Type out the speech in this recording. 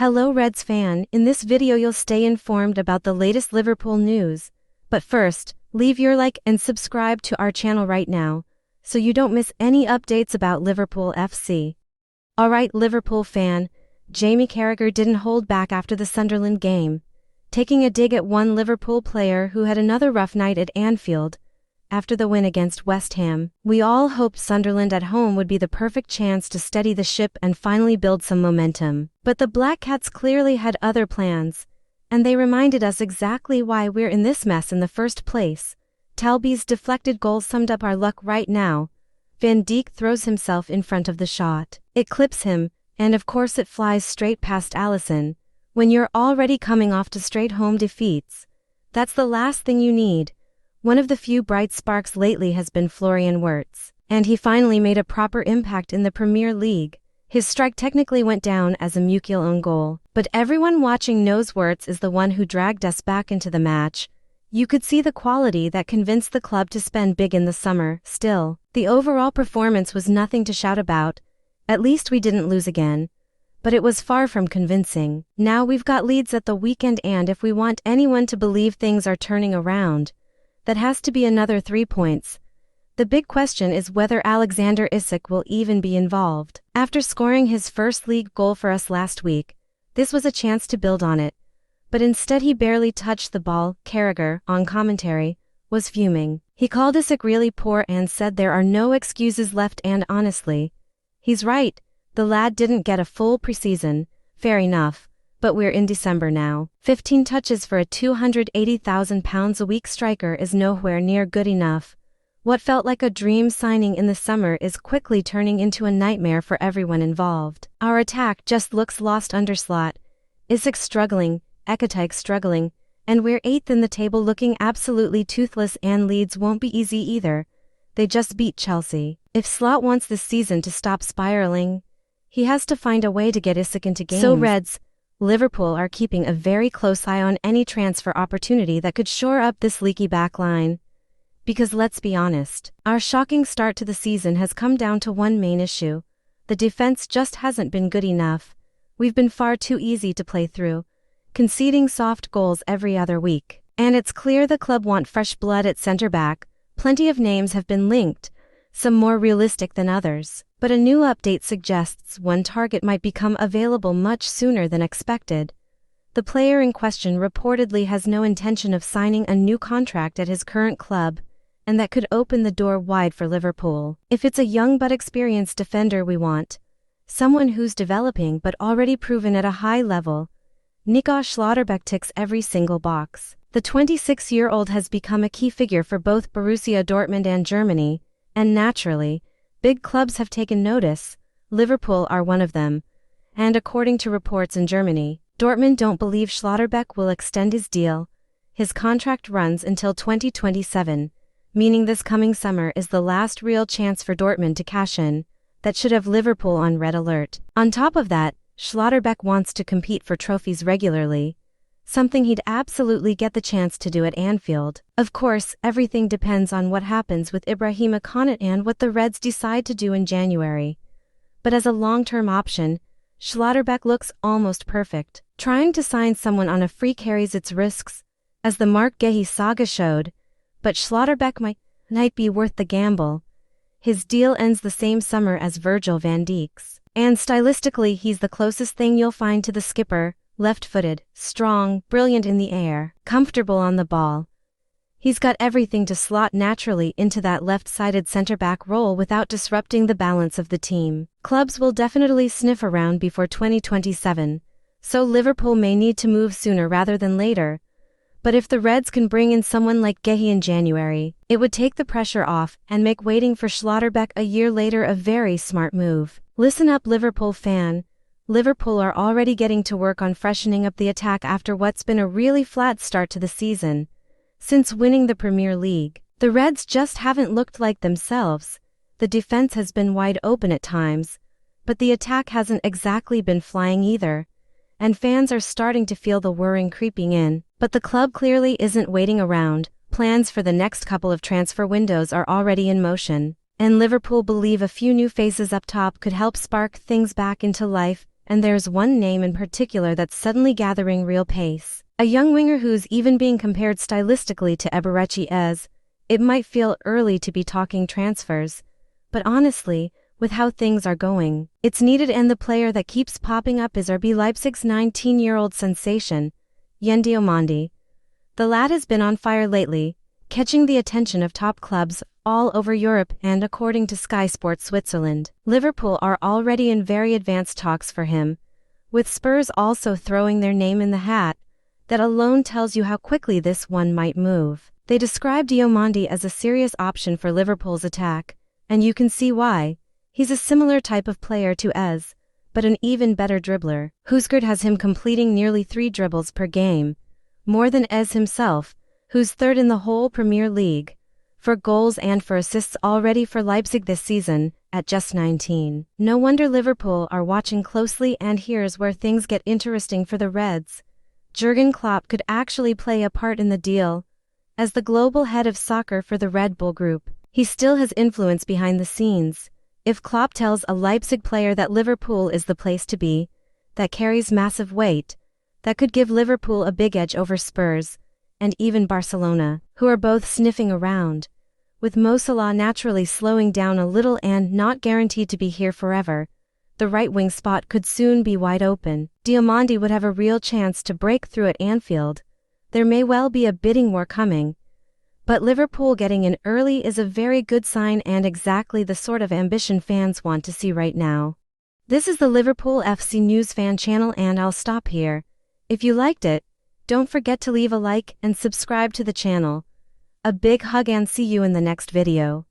Hello Reds fan, in this video you'll stay informed about the latest Liverpool news. But first, leave your like and subscribe to our channel right now, so you don't miss any updates about Liverpool FC. Alright Liverpool fan, Jamie Carragher didn't hold back after the Sunderland game, taking a dig at one Liverpool player who had another rough night at Anfield. After the win against West Ham, we all hoped Sunderland at home would be the perfect chance to steady the ship and finally build some momentum. But the Black Cats clearly had other plans, and they reminded us exactly why we're in this mess in the first place. Talby's deflected goal summed up our luck right now. Van Dijk throws himself in front of the shot. It clips him, and of course it flies straight past Alisson. When you're already coming off to straight home defeats, that's the last thing you need. One of the few bright sparks lately has been Florian Wirtz, and he finally made a proper impact in the Premier League. His strike technically went down as a Mukiel own goal, but everyone watching knows Wirtz is the one who dragged us back into the match. You could see the quality that convinced the club to spend big in the summer. Still, the overall performance was nothing to shout about. At least we didn't lose again. But it was far from convincing. Now we've got Leeds at the weekend, and if we want anyone to believe things are turning around, that has to be another 3 points. The big question is whether Alexander Isak will even be involved. After scoring his first league goal for us last week, this was a chance to build on it. But instead he barely touched the ball. Carragher, on commentary, was fuming. He called Isak really poor and said there are no excuses left, and honestly, he's right. The lad didn't get a full preseason, fair enough. But we're in December now. 15 touches for a £280,000 a week striker is nowhere near good enough. What felt like a dream signing in the summer is quickly turning into a nightmare for everyone involved. Our attack just looks lost under Slot. Isak struggling, Ekatike struggling, and we're 8th in the table looking absolutely toothless, and Leeds won't be easy either. They just beat Chelsea. If Slot wants this season to stop spiraling, he has to find a way to get Isak into games. So Reds, Liverpool are keeping a very close eye on any transfer opportunity that could shore up this leaky backline. Because let's be honest, our shocking start to the season has come down to one main issue. The defense just hasn't been good enough. We've been far too easy to play through, conceding soft goals every other week. And it's clear the club want fresh blood at centre-back. Plenty of names have been linked, some more realistic than others. But a new update suggests one target might become available much sooner than expected. The player in question reportedly has no intention of signing a new contract at his current club, and that could open the door wide for Liverpool. If it's a young but experienced defender we want, someone who's developing but already proven at a high level, Nico Schlotterbeck ticks every single box. The 26-year-old has become a key figure for both Borussia Dortmund and Germany, and naturally, big clubs have taken notice. Liverpool are one of them. And according to reports in Germany, Dortmund don't believe Schlotterbeck will extend his deal. His contract runs until 2027, meaning this coming summer is the last real chance for Dortmund to cash in. That should have Liverpool on red alert. On top of that, Schlotterbeck wants to compete for trophies regularly, something he'd absolutely get the chance to do at Anfield. Of course, everything depends on what happens with Ibrahima Konate and what the Reds decide to do in January. But as a long-term option, Schlotterbeck looks almost perfect. Trying to sign someone on a free carries its risks, as the Mark Guehi saga showed, but Schlotterbeck might be worth the gamble. His deal ends the same summer as Virgil van Dijk's, and stylistically he's the closest thing you'll find to the skipper. Left-footed, strong, brilliant in the air, comfortable on the ball. He's got everything to slot naturally into that left-sided centre-back role without disrupting the balance of the team. Clubs will definitely sniff around before 2027, so Liverpool may need to move sooner rather than later. But if the Reds can bring in someone like Guehi in January, it would take the pressure off and make waiting for Schlotterbeck a year later a very smart move. Listen up, Liverpool fan. Liverpool are already getting to work on freshening up the attack after what's been a really flat start to the season. Since winning the Premier League, the Reds just haven't looked like themselves. The defense has been wide open at times, but the attack hasn't exactly been flying either. And fans are starting to feel the worrying creeping in. But the club clearly isn't waiting around. Plans for the next couple of transfer windows are already in motion, and Liverpool believe a few new faces up top could help spark things back into life. and there's one name in particular that's suddenly gathering real pace. A young winger who's even being compared stylistically to Eberechi Eze. It might feel early to be talking transfers, but honestly, with how things are going, it's needed, and the player that keeps popping up is RB Leipzig's 19-year-old sensation, Yen Diomande. The lad has been on fire lately, catching the attention of top clubs all over Europe, and according to Sky Sports Switzerland, Liverpool are already in very advanced talks for him, with Spurs also throwing their name in the hat. That alone tells you how quickly this one might move. They describe Diomande as a serious option for Liverpool's attack, and you can see why. He's a similar type of player to Eze, but an even better dribbler. Husgaard has him completing nearly 3 dribbles per game, more than Eze himself, who's third in the whole Premier League for goals and for assists already for Leipzig this season, at just 19. No wonder Liverpool are watching closely, and here's where things get interesting for the Reds. Jurgen Klopp could actually play a part in the deal. As the global head of soccer for the Red Bull Group, he still has influence behind the scenes. If Klopp tells a Leipzig player that Liverpool is the place to be, that carries massive weight. That could give Liverpool a big edge over Spurs, and even Barcelona, who are both sniffing around. With Mo Salah naturally slowing down a little and not guaranteed to be here forever, the right wing spot could soon be wide open. Diomande would have a real chance to break through at Anfield. There may well be a bidding war coming, but Liverpool getting in early is a very good sign, and exactly the sort of ambition fans want to see right now. This is the Liverpool FC News Fan channel, and I'll stop here. If you liked it, don't forget to leave a like and subscribe to the channel. A big hug, and see you in the next video.